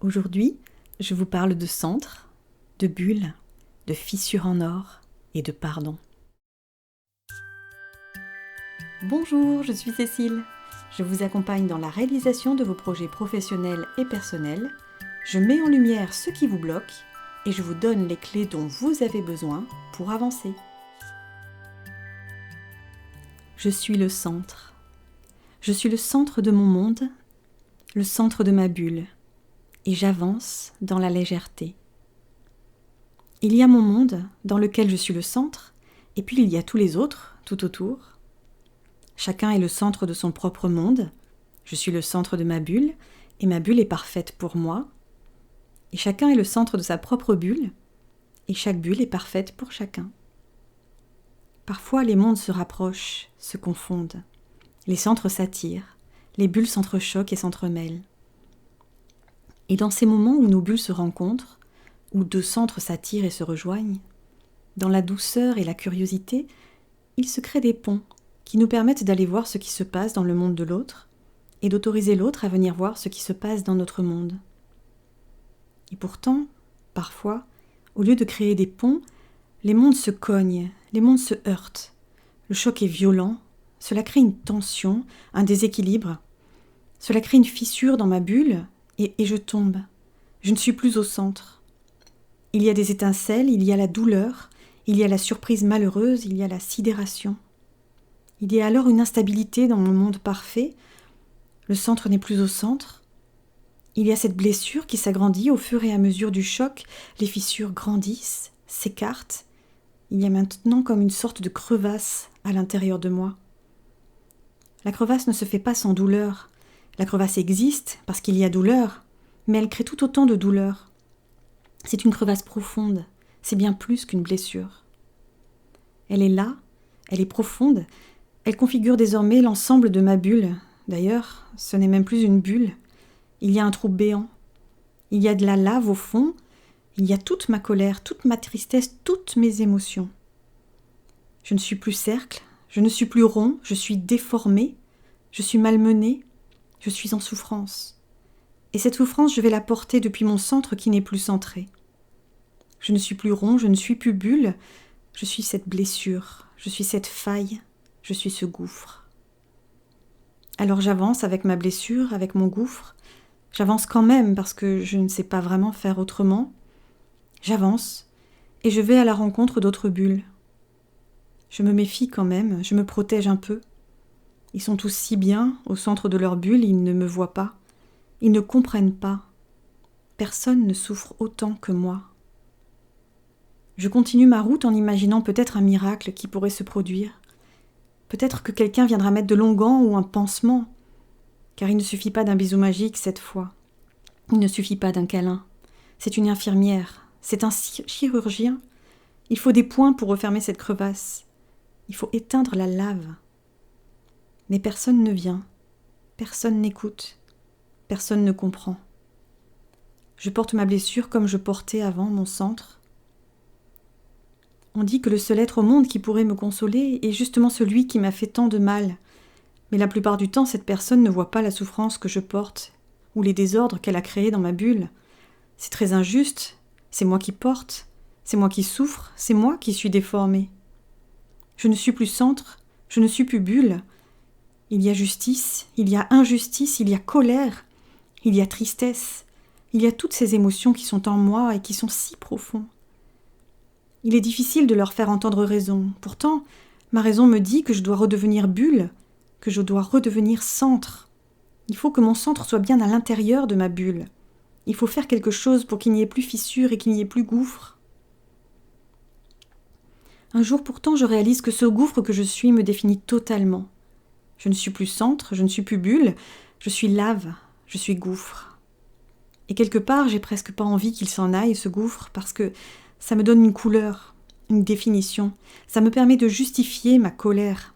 Aujourd'hui, je vous parle de centre, de bulles, de fissures en or et de pardon. Bonjour, je suis Cécile. Je vous accompagne dans la réalisation de vos projets professionnels et personnels. Je mets en lumière ce qui vous bloque et je vous donne les clés dont vous avez besoin pour avancer. Je suis le centre. Je suis le centre de mon monde, le centre de ma bulle, et j'avance dans la légèreté. Il y a mon monde, dans lequel je suis le centre, et puis il y a tous les autres, tout autour. Chacun est le centre de son propre monde. Je suis le centre de ma bulle, et ma bulle est parfaite pour moi. Et chacun est le centre de sa propre bulle, et chaque bulle est parfaite pour chacun. Parfois, les mondes se rapprochent, se confondent. Les centres s'attirent, les bulles s'entrechoquent et s'entremêlent. Et dans ces moments où nos bulles se rencontrent, où deux centres s'attirent et se rejoignent, dans la douceur et la curiosité, il se crée des ponts qui nous permettent d'aller voir ce qui se passe dans le monde de l'autre et d'autoriser l'autre à venir voir ce qui se passe dans notre monde. Et pourtant, parfois, au lieu de créer des ponts, les mondes se cognent, les mondes se heurtent. Le choc est violent, cela crée une tension, un déséquilibre. Cela crée une fissure dans ma bulle et je tombe. Je ne suis plus au centre. Il y a des étincelles, il y a la douleur, il y a la surprise malheureuse, il y a la sidération. Il y a alors une instabilité dans mon monde parfait. Le centre n'est plus au centre. Il y a cette blessure qui s'agrandit au fur et à mesure du choc. Les fissures grandissent, s'écartent. Il y a maintenant comme une sorte de crevasse à l'intérieur de moi. La crevasse ne se fait pas sans douleur. La crevasse existe parce qu'il y a douleur, mais elle crée tout autant de douleur. C'est une crevasse profonde, c'est bien plus qu'une blessure. Elle est là, elle est profonde, elle configure désormais l'ensemble de ma bulle. D'ailleurs, ce n'est même plus une bulle, il y a un trou béant. Il y a de la lave au fond, il y a toute ma colère, toute ma tristesse, toutes mes émotions. Je ne suis plus cercle, je ne suis plus rond, je suis déformée, je suis malmenée, je suis en souffrance. Et cette souffrance, je vais la porter depuis mon centre qui n'est plus centré. Je ne suis plus rond, je ne suis plus bulle, je suis cette blessure, je suis cette faille, je suis ce gouffre. Alors j'avance avec ma blessure, avec mon gouffre. J'avance quand même parce que je ne sais pas vraiment faire autrement. J'avance et je vais à la rencontre d'autres bulles. Je me méfie quand même, je me protège un peu. Ils sont tous si bien au centre de leur bulle, ils ne me voient pas. Ils ne comprennent pas. Personne ne souffre autant que moi. Je continue ma route en imaginant peut-être un miracle qui pourrait se produire. Peut-être que quelqu'un viendra mettre de l'onguent ou un pansement. Car il ne suffit pas d'un bisou magique cette fois. Il ne suffit pas d'un câlin. C'est une infirmière, c'est un chirurgien. Il faut des poings pour refermer cette crevasse. Il faut éteindre la lave. Mais personne ne vient, personne n'écoute, personne ne comprend. Je porte ma blessure comme je portais avant mon centre. On dit que le seul être au monde qui pourrait me consoler est justement celui qui m'a fait tant de mal. Mais la plupart du temps, cette personne ne voit pas la souffrance que je porte ou les désordres qu'elle a créés dans ma bulle. C'est très injuste, c'est moi qui porte, c'est moi qui souffre, c'est moi qui suis déformée. Je ne suis plus centre, je ne suis plus bulle. Il y a justice, il y a injustice, il y a colère, il y a tristesse, il y a toutes ces émotions qui sont en moi et qui sont si profondes. Il est difficile de leur faire entendre raison. Pourtant, ma raison me dit que je dois redevenir bulle, que je dois redevenir centre. Il faut que mon centre soit bien à l'intérieur de ma bulle. Il faut faire quelque chose pour qu'il n'y ait plus fissure et qu'il n'y ait plus gouffre. Un jour pourtant, je réalise que ce gouffre que je suis me définit totalement. Je ne suis plus centre, je ne suis plus bulle, je suis lave, je suis gouffre. Et quelque part, j'ai presque pas envie qu'il s'en aille, ce gouffre, parce que ça me donne une couleur, une définition. Ça me permet de justifier ma colère.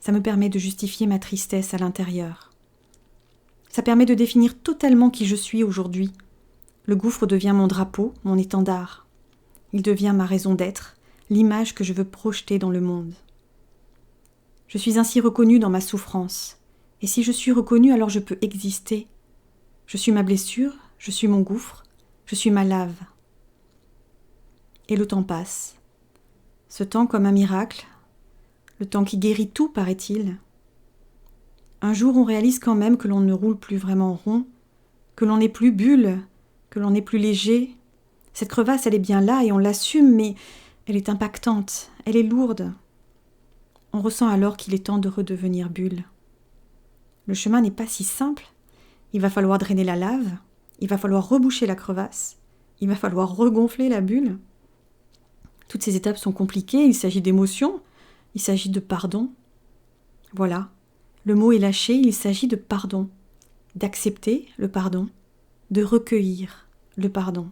Ça me permet de justifier ma tristesse à l'intérieur. Ça permet de définir totalement qui je suis aujourd'hui. Le gouffre devient mon drapeau, mon étendard. Il devient ma raison d'être, l'image que je veux projeter dans le monde. Je suis ainsi reconnue dans ma souffrance. Et si je suis reconnue, alors je peux exister. Je suis ma blessure, je suis mon gouffre, je suis ma lave. Et le temps passe. Ce temps comme un miracle, le temps qui guérit tout, paraît-il. Un jour, on réalise quand même que l'on ne roule plus vraiment rond, que l'on n'est plus bulle, que l'on n'est plus léger. Cette crevasse, elle est bien là et on l'assume, mais elle est impactante, elle est lourde. On ressent alors qu'il est temps de redevenir bulle. Le chemin n'est pas si simple. Il va falloir drainer la lave, il va falloir reboucher la crevasse, il va falloir regonfler la bulle. Toutes ces étapes sont compliquées, il s'agit d'émotions, il s'agit de pardon. Voilà, le mot est lâché, il s'agit de pardon, d'accepter le pardon, de recueillir le pardon.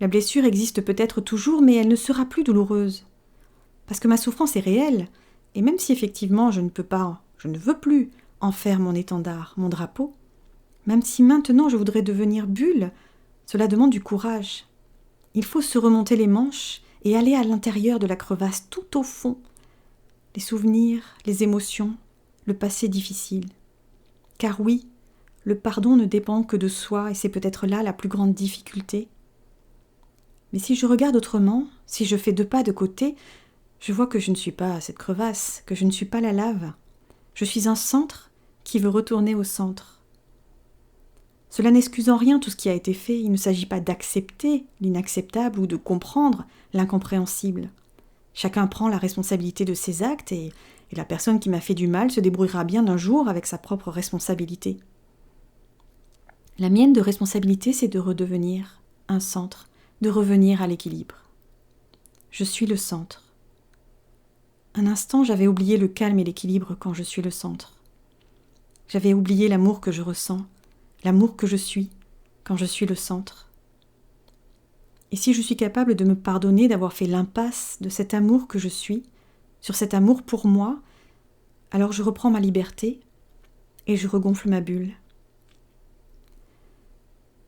La blessure existe peut-être toujours, mais elle ne sera plus douloureuse. Parce que ma souffrance est réelle, et même si effectivement je ne veux plus en faire mon étendard, mon drapeau, même si maintenant je voudrais devenir bulle, cela demande du courage. Il faut se remonter les manches et aller à l'intérieur de la crevasse, tout au fond. Les souvenirs, les émotions, le passé difficile. Car oui, le pardon ne dépend que de soi et c'est peut-être là la plus grande difficulté. Mais si je regarde autrement, si je fais 2 pas de côté, je vois que je ne suis pas cette crevasse, que je ne suis pas la lave. Je suis un centre qui veut retourner au centre. Cela n'excuse en rien tout ce qui a été fait, il ne s'agit pas d'accepter l'inacceptable ou de comprendre l'incompréhensible. Chacun prend la responsabilité de ses actes et la personne qui m'a fait du mal se débrouillera bien un jour avec sa propre responsabilité. La mienne de responsabilité, c'est de redevenir un centre, de revenir à l'équilibre. Je suis le centre. Un instant, j'avais oublié le calme et l'équilibre quand je suis le centre. J'avais oublié l'amour que je ressens, l'amour que je suis quand je suis le centre. Et si je suis capable de me pardonner d'avoir fait l'impasse de cet amour que je suis, sur cet amour pour moi, alors je reprends ma liberté et je regonfle ma bulle.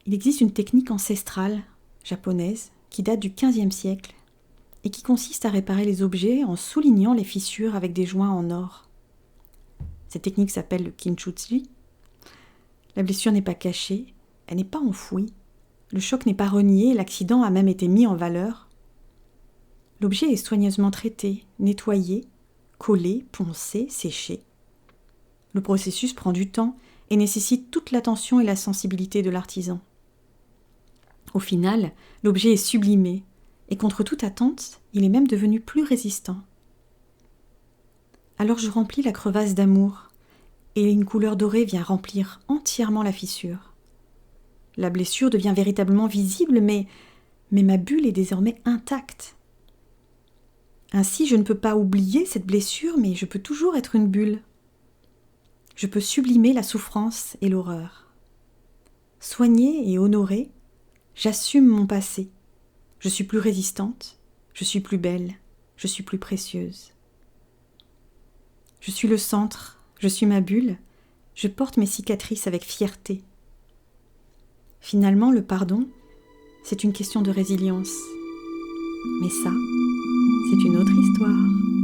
Il existe une technique ancestrale japonaise qui date du XVe siècle et qui consiste à réparer les objets en soulignant les fissures avec des joints en or. Cette technique s'appelle le kinchutsu. La blessure n'est pas cachée, elle n'est pas enfouie, le choc n'est pas renié, l'accident a même été mis en valeur. L'objet est soigneusement traité, nettoyé, collé, poncé, séché. Le processus prend du temps et nécessite toute l'attention et la sensibilité de l'artisan. Au final, l'objet est sublimé, et contre toute attente, il est même devenu plus résistant. Alors je remplis la crevasse d'amour, et une couleur dorée vient remplir entièrement la fissure. La blessure devient véritablement visible, mais ma bulle est désormais intacte. Ainsi, je ne peux pas oublier cette blessure, mais je peux toujours être une bulle. Je peux sublimer la souffrance et l'horreur. Soignée et honorée, j'assume mon passé. Je suis plus résistante, je suis plus belle, je suis plus précieuse. Je suis le centre, je suis ma bulle, je porte mes cicatrices avec fierté. Finalement, le pardon, c'est une question de résilience. Mais ça, c'est une autre histoire.